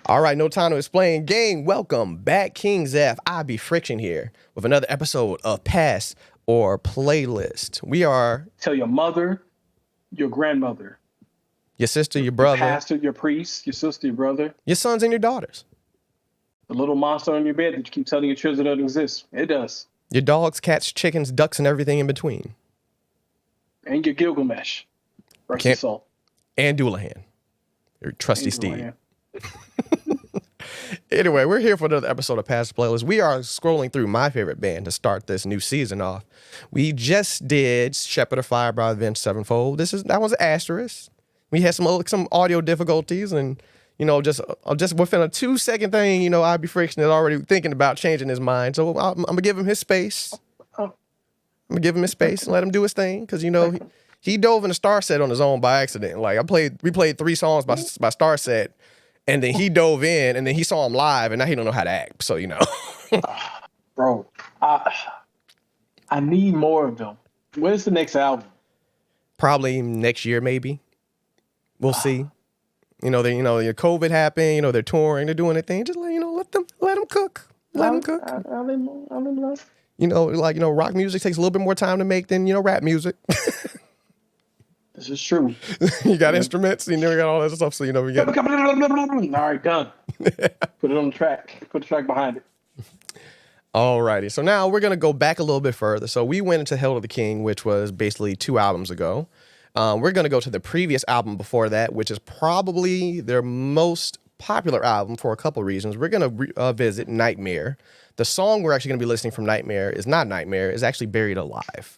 All right, no time to explain. Gang, welcome back. King Zeph, I be Friction here with another episode of Pass or Playlist. We are Tell your mother, your grandmother, your sister, your your brother, pastor, your priest, your sister, your brother, your sons, and your daughters. the little monster on your bed that you keep telling your children doesn't exist. It does. Your dogs, cats, chickens, ducks, and everything in between. And your Gilgamesh. Rest Can't- his soul. And Doulahan, your trusty And steed. Duran. Anyway, we're here for another episode of Past Playlist. We are scrolling through my favorite band to start this new season off. We just did Shepherd of Fire by Avenged Sevenfold. That was an asterisk. We had some audio difficulties, and just within a 2-second thing, IB Friction is already thinking about changing his mind. So I'm gonna give him his space. I'm gonna give him his space and let him do his thing, because he dove in a Star Set on his own by accident. Like we played 3 songs by Star Set. And then he dove in, and then he saw him live, and now he don't know how to act. So, Bro, I need more of them. When's the next album? Probably next year, maybe. We'll see. Your COVID happened. They're touring, they're doing their thing. Just let them cook. Let them cook. Rock music takes a little bit more time to make than rap music. This is true. You got instruments, you never got all that stuff. So we got. All right, done. Put it on the track. Put the track behind it. Alrighty, so now we're gonna go back a little bit further. So we went into Hail to the King, which was basically 2 albums ago. We're gonna go to the previous album before that, which is probably their most popular album for a couple reasons. We're gonna visit Nightmare. The song we're actually gonna be listening from Nightmare is not Nightmare; it's actually Buried Alive.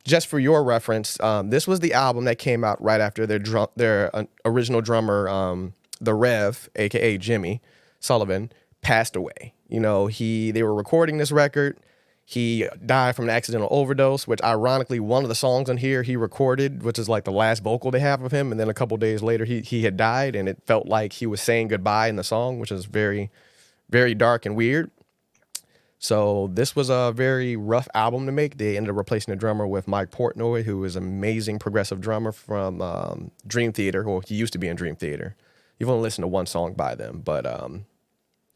Just for your reference, this was the album that came out right after their original drummer, the Rev, aka Jimmy Sullivan, passed away. They were recording this record. He died from an accidental overdose, which ironically one of the songs on here he recorded, which is like the last vocal they have of him, and then a couple days later he had died, and it felt like he was saying goodbye in the song, which is very, very dark and weird. So this was a very rough album to make. They ended up replacing the drummer with Mike Portnoy, who is an amazing progressive drummer from Dream Theater. Well, he used to be in Dream Theater. You've only listened to one song by them, but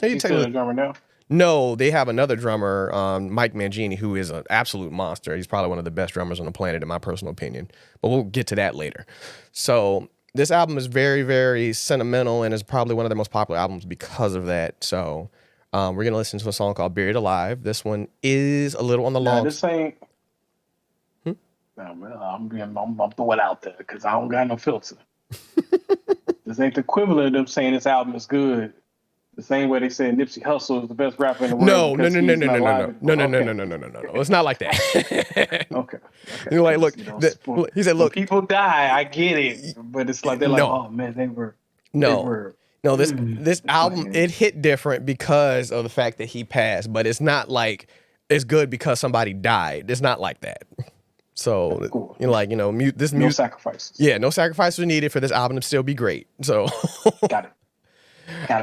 He's still a drummer now? No, they have another drummer, Mike Mangini, who is an absolute monster. He's probably one of the best drummers on the planet, in my personal opinion. But we'll get to that later. So this album is very, very sentimental, and is probably one of their most popular albums because of that. So we're going to listen to a song called Buried Alive. This one is a little on the long... This ain't... No, I'm throwing it out there because I don't got no filter. This ain't the equivalent of them saying this album is good. The same way they said Nipsey Hussle is the best rapper in the world. No. It's not like that. Okay. You're like, look, he said, look, when people die, I get it, but it's like they're like, oh man, they were. No, this album, it hit different because of the fact that he passed, but it's not like it's good because somebody died. It's not like that. So, cool. This music. No sacrifices. Yeah, no sacrifices are needed for this album to still be great. So. Got it.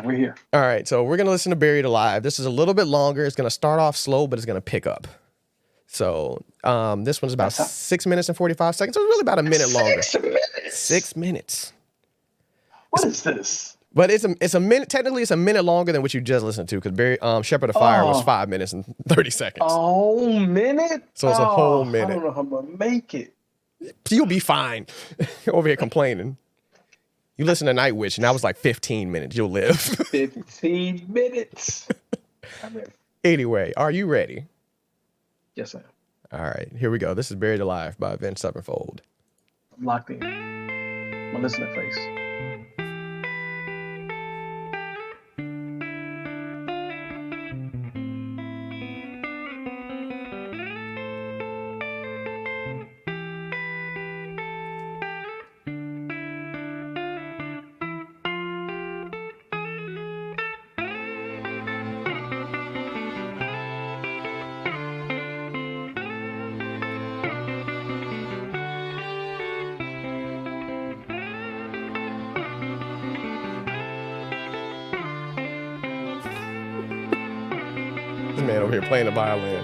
We're here. All right, so we're going to listen to Buried Alive. This is a little bit longer. It's going to start off slow, but it's going to pick up. So this one's about 6 minutes and 45 seconds. So it's really about a minute longer. 6 minutes? 6 minutes. What is this? But it's a minute. Technically, it's a minute longer than what you just listened to, because Shepherd of Fire was 5 minutes and 30 seconds. Oh, minute? So it's a whole minute. I don't know how I'm going to make it. You'll be fine. Over here complaining. You listen to Night Witch, and that was like 15 minutes. You'll live. 15 minutes. I'm ready. Anyway, are you ready? Yes, I am. All right, here we go. This is Buried Alive by Avenged Sevenfold. I'm locked in. I'm going to listen to face. This man over here playing the violin.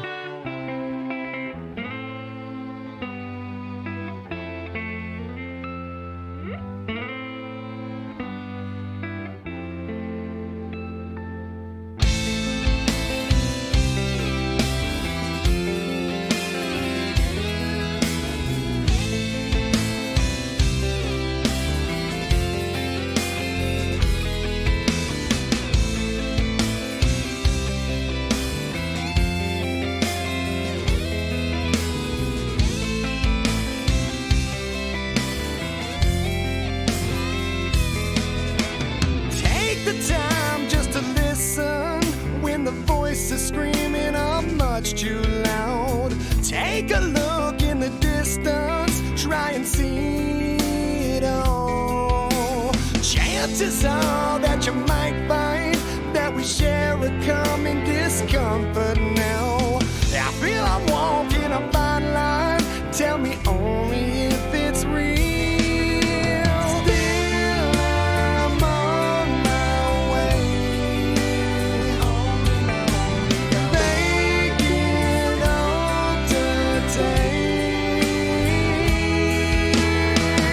much too loud. Take a look in the distance, try and see it all. Chances are that you might find that we share a common discomfort now. I feel I'm walking a fine line. Tell me only if it's real. Still, I'm on my way. Making entertain.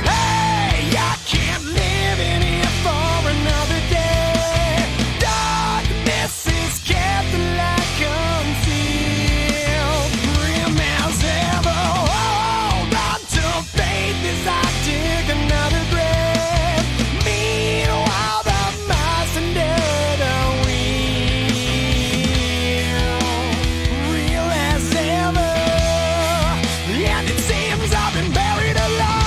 Hey, I can't live in here for another day. Darkness is kept like concealed. Grim as ever. Hold on to faith as I dig another grave. Meanwhile, the mice under the wheel. Real as ever. And it seems I've been buried alive.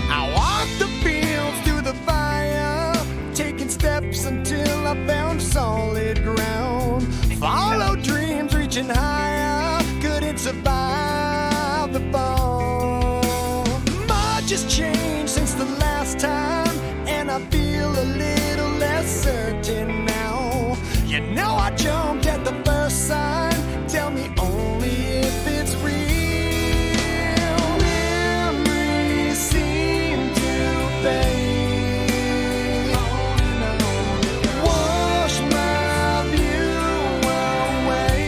I walked the fields through the fire, taking steps until I found solid ground. Follow dreams reaching higher, couldn't survive the fall. Much has changed since the last time, and I feel a little less certain now. You know I jumped at the first sign. Tell me only if it's real. Memories seem to fade. Wash my view away.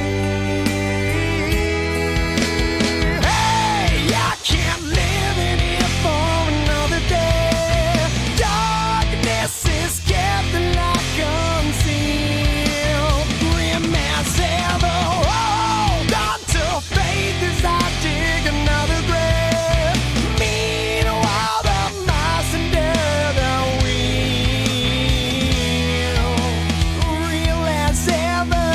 Hey, I can't live in here for another day. Darkness is kept like concealed. Grim as ever. Hold on to faith as I dig another grave. Meanwhile, the mice under the wheel. Real as ever.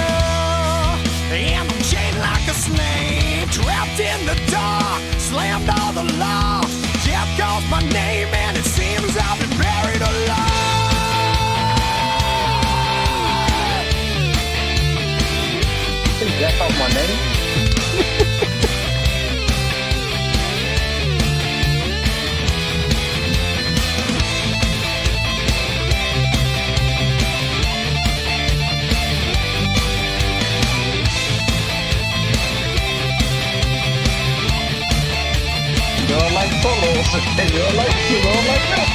And I'm chained like a slave, trapped in the dark, slammed all the locks. Death calls my name, and it seems I've been buried alive. Jack off my name. You don't like solos. You don't like that.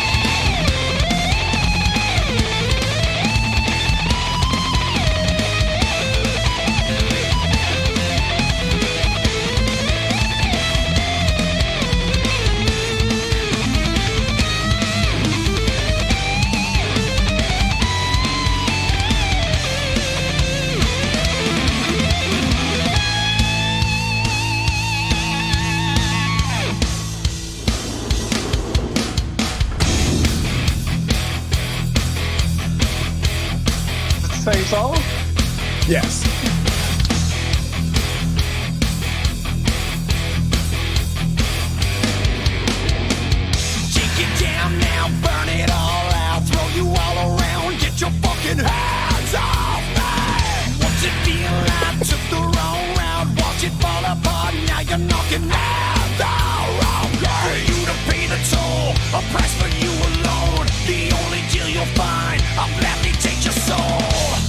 Same song? Yes. Take it down now, burn it all out, throw you all around, get your fucking hands off me. What's it feel like? Took the wrong route, watch it fall apart, now you're knocking out the wrong girl. For you to pay the toll, a price for you alone, the only deal you'll find, I'll gladly take your soul.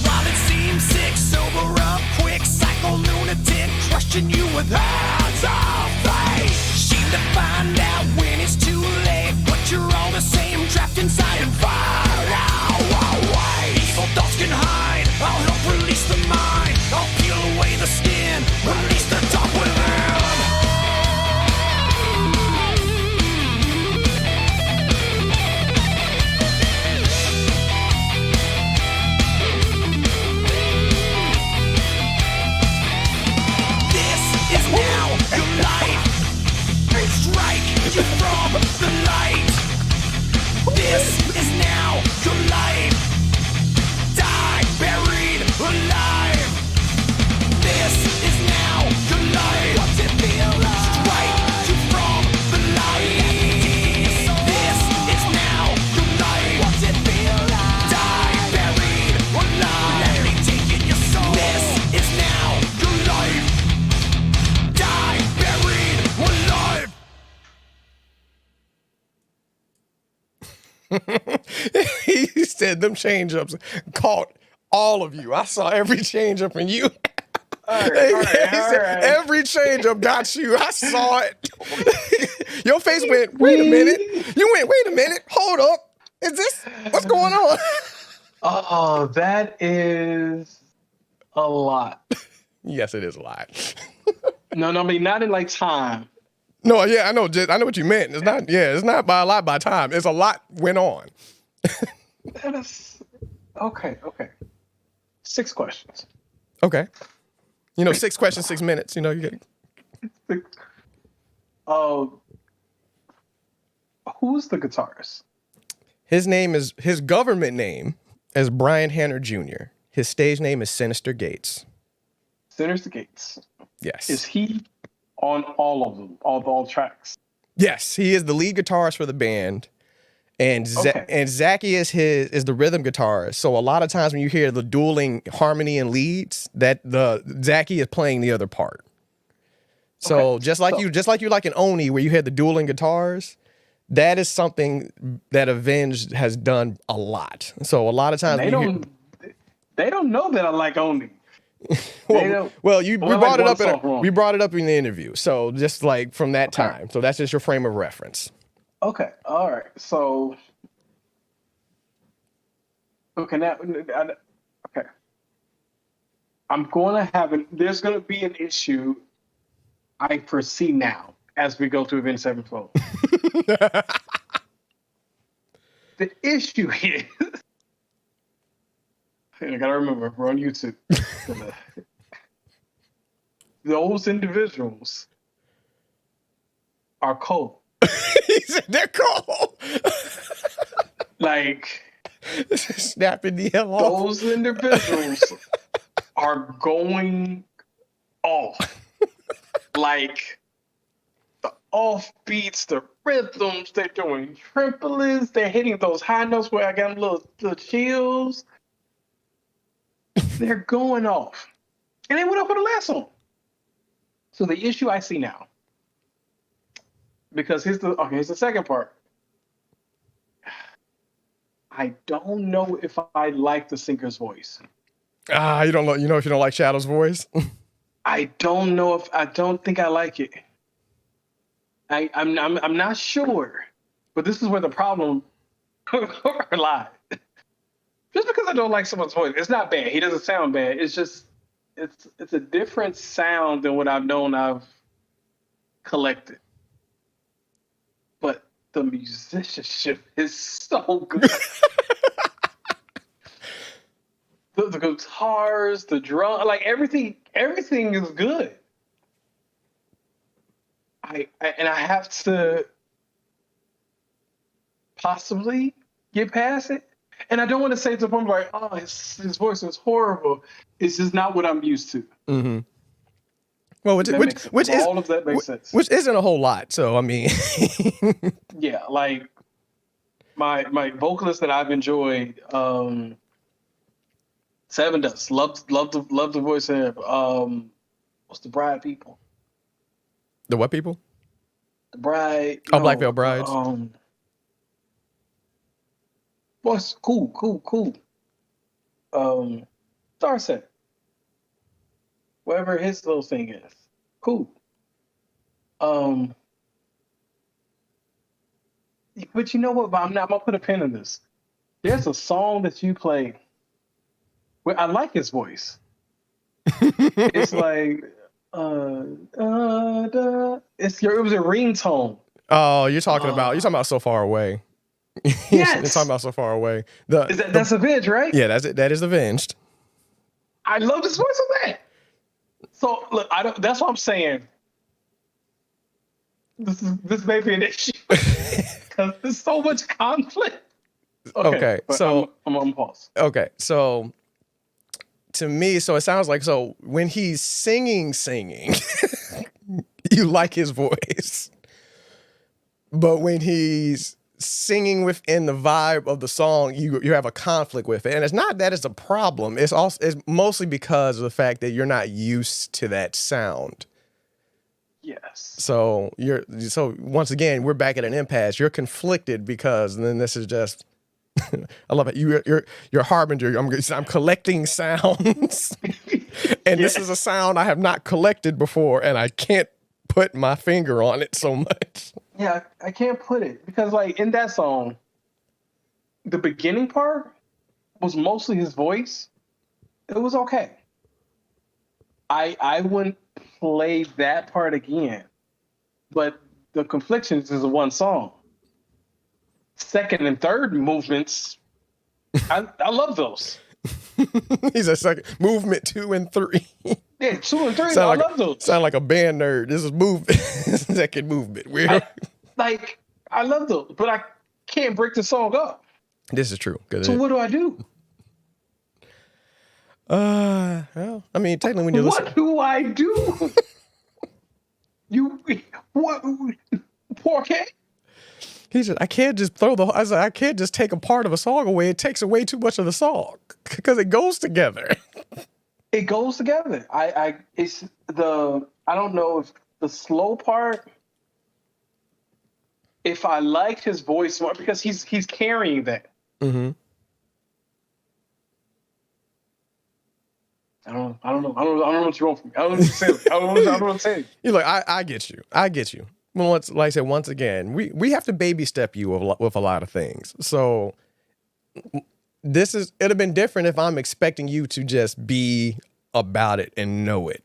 While it seems sick, sober up quick, psycho lunatic, crushing you with hands off faith. Shame to find out when it's too late, but you're all the same, trapped inside and fired out. Evil thoughts can hide, I'll help release the mind, I'll peel away the skin, release the dark within. He said them change-ups caught all of you. I saw every change-up in you. All He right. said, every change-up got you. I saw it. Your face went, wait a We- minute. You went, wait a minute. Hold up. Is this, what's going on? Oh, that is a lot. Yes, it is a lot. No, I mean not in like time. No, yeah, I know what you meant. It's not by a lot by time. It's a lot went on. That is okay. 6 questions. Okay. 6 questions, 6 minutes. You get. Who's the guitarist? His government name is Brian Hanner Jr. His stage name is Sinister Gates. Sinister Gates. Yes. Is he on all of them, all tracks? Yes, he is the lead guitarist for the band, and Okay. Zachy is the rhythm guitarist. So a lot of times when you hear the dueling harmony and leads, that the Zachy is playing the other part. So Okay, just like you like an Oni where you hear the dueling guitars, that is something that Avenged has done a lot. So a lot of times They don't know that I like Oni. we brought it up we brought it up in the interview. So just like from that time. So that's just your frame of reference. Okay, all right. So, okay, okay. I'm going to there's going to be an issue I foresee now as we go through Avenged Sevenfold. The issue is, and I got to remember, we're on YouTube. Those individuals are cold. He said they're cold. Like, snapping the hell off. those individuals are going off. Like, the offbeats, the rhythms, they're doing triplets, they're hitting those high notes where I got little chills. They're going off. And they went up for the last song. So the issue I see now, because here's the second part. I don't know if I like the singer's voice. You don't know, if you don't like Shadow's voice? I don't think I like it. I'm not sure, but this is where the problem lies. Just because I don't like someone's voice, it's not bad. He doesn't sound bad. It's just it's a different sound than what I've collected. But the musicianship is so good. The guitars, the drum, like everything is good. I have to possibly get past it. And I don't want to say to the point like, oh, his voice is horrible. It's just not what I'm used to. Mm-hmm. Well, all of that makes sense. Which isn't a whole lot. So I mean, yeah, like my vocalist that I've enjoyed, Seven Dust, love the voice of him. What's the Bride people? The what people? The Bride. Oh, Black Veil Brides. What's cool. Starset. Whatever his little thing is. Cool. But you know what? I'm gonna put a pin in this. There's a song that you play where I like his voice. It's like it was a ringtone. Oh, you're talking about So Far Away. Yes. You're talking about So Far Away. That's Avenged, right? Yeah, that's it. That is Avenged. I love his voice on that. So look, that's what I'm saying. This may be an issue because there's so much conflict. Okay, so I'm on pause. Okay, so to me, so it sounds like when he's singing, you like his voice, but when he's singing within the vibe of the song, you have a conflict with it, and it's not that it's a problem. It's mostly because of the fact that you're not used to that sound. Yes. So once again, we're back at an impasse. You're conflicted because then this is just I love it. You're harbinger. I'm collecting sounds. And this is a sound I have not collected before, and I can't put my finger on it so much. Yeah, I can't put it because like in that song, the beginning part was mostly his voice. It was okay. I wouldn't play that part again. But the Conflictions is one song. Second and third movements, I love those. He's a second movement 2 and 3. Yeah, 2 and 3, Sound I like love those. Sound like a band nerd. This is movement. Second movement. I love those, but I can't break the song up. This is true. So what do I do? Well, I mean, technically, when you listen, What do I do? What? Poor K? he said, I can't just I can't just take a part of a song away. It takes away too much of the song because it goes together. It goes together. I don't know if the slow part, if I like his voice more, because he's carrying that. Mm-hmm. I don't know what you want from me. I don't know what to say. I don't know what to say. You're like, I get you. I get you. Well, like I said, once again, we have to baby step you with a lot of things. So it'd have been different if I'm expecting you to just be about it and know it.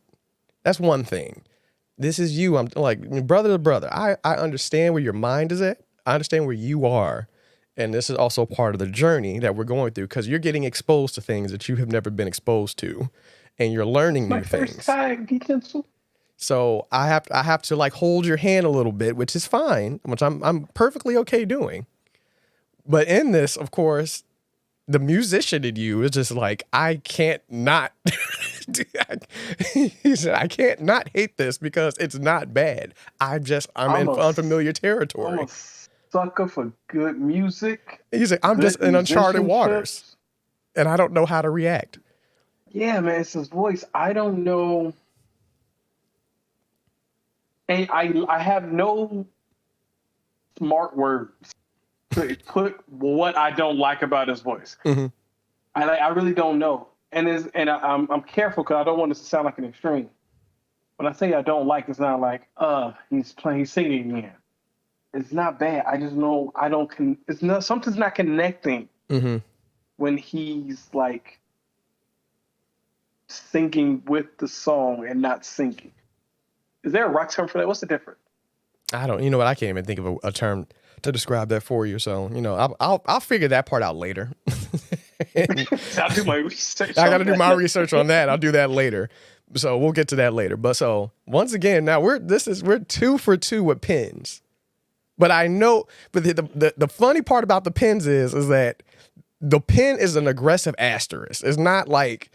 That's one thing. This is you. I'm like brother to brother. I understand where your mind is at. I understand where you are. And this is also part of the journey that we're going through because you're getting exposed to things that you have never been exposed to. And you're learning new things. First time, Gitensel. So I have to like hold your hand a little bit, which is fine, which I'm perfectly okay doing. But in this, of course, the musician in you is just like, I can't not. He said, I can't not hate this because it's not bad. I'm in unfamiliar territory. I'm a sucker for good music. He's like, I'm just in uncharted waters, and I don't know how to react. Yeah, man, it's his voice. I don't know. And I have no smart words to put what I don't like about his voice. Mm-hmm. I really don't know. And I'm careful because I don't want this to sound like an extreme. When I say I don't like, it's not like, he's singing again. It's not bad. I just know something's not connecting when he's like singing with the song and not singing. Is there a rock term for that? What's the difference? I don't. You know what? I can't even think of a term to describe that for you. So I'll figure that part out later. I'll do my research. I got to do my research on that. I'll do that later. So we'll get to that later. But so once again, now we're 2 for 2 with pins. But I know. But the funny part about the pins is that the pin is an aggressive asterisk. It's not like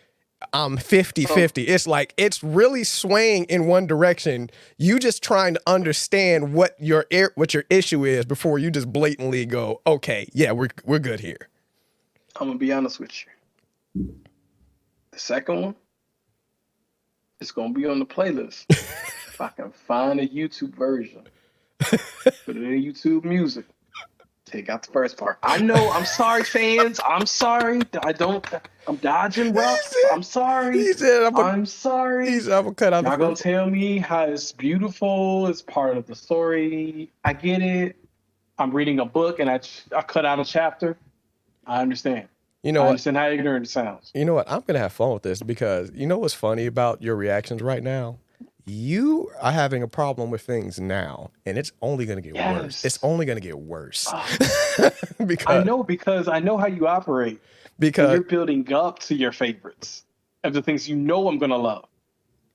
I'm 50-50. It's like it's really swaying in one direction. You just trying to understand what your issue is before you just blatantly go, okay, yeah, we're good here. I'm gonna be honest with you. The second one is gonna be on the playlist. If I can find a YouTube version, put it in YouTube Music. Take out the first part. I know. I'm sorry, fans. I'm sorry. I'm dodging rough. I'm sorry. He said, I'm sorry. He said, I'm gonna cut out. Y'all gonna tell me how it's beautiful. It's part of the story. I get it. I'm reading a book and I cut out a chapter. I understand. You know I what? understand how ignorant it sounds. You know what? I'm gonna have fun with this because you know what's funny about your reactions right now? You are having a problem with things now, and it's only going to get worse. It's only going to get worse. Because I know how you operate. Because you're building up to your favorites of the things you know I'm going to love.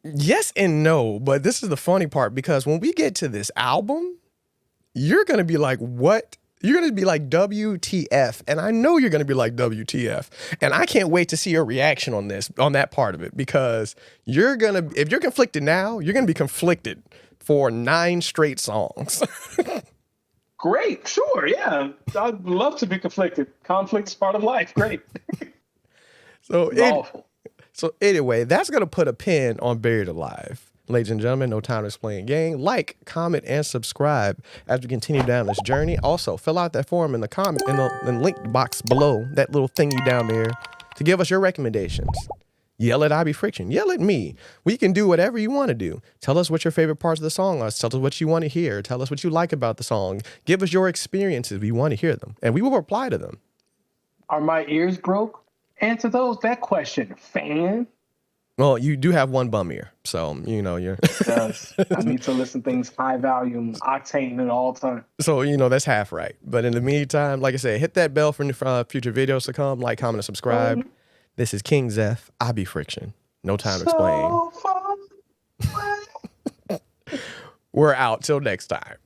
Yes and no, but this is the funny part because when we get to this album, you're going to be like, what? You're going to be like, WTF. And I know you're going to be like, WTF. And I can't wait to see your reaction on that part of it, because if you're conflicted now, you're going to be conflicted for 9 straight songs. Great. Sure. Yeah. I'd love to be conflicted. Conflict is part of life. Great. So anyway, that's going to put a pin on Buried Alive. Ladies and gentlemen, No Time to Explain gang. Like, comment, and subscribe as we continue down this journey. Also, fill out that form in the comment in the link box below, that little thingy down there, to give us your recommendations. Yell at IB Friction. Yell at me. We can do whatever you want to do. Tell us what your favorite parts of the song are. Tell us what you want to hear. Tell us what you like about the song. Give us your experiences. We want to hear them, and we will reply to them. Are my ears broke? Answer that question, fan. Well, you do have one bum ear, so you're. Does I need to listen to things high volume, octane at all time. So that's half right. But in the meantime, like I said, hit that bell for future videos to come. Like, comment, and subscribe. This is King Zeph. IB Friction. No Time to Explain. So fun. We're out till next time.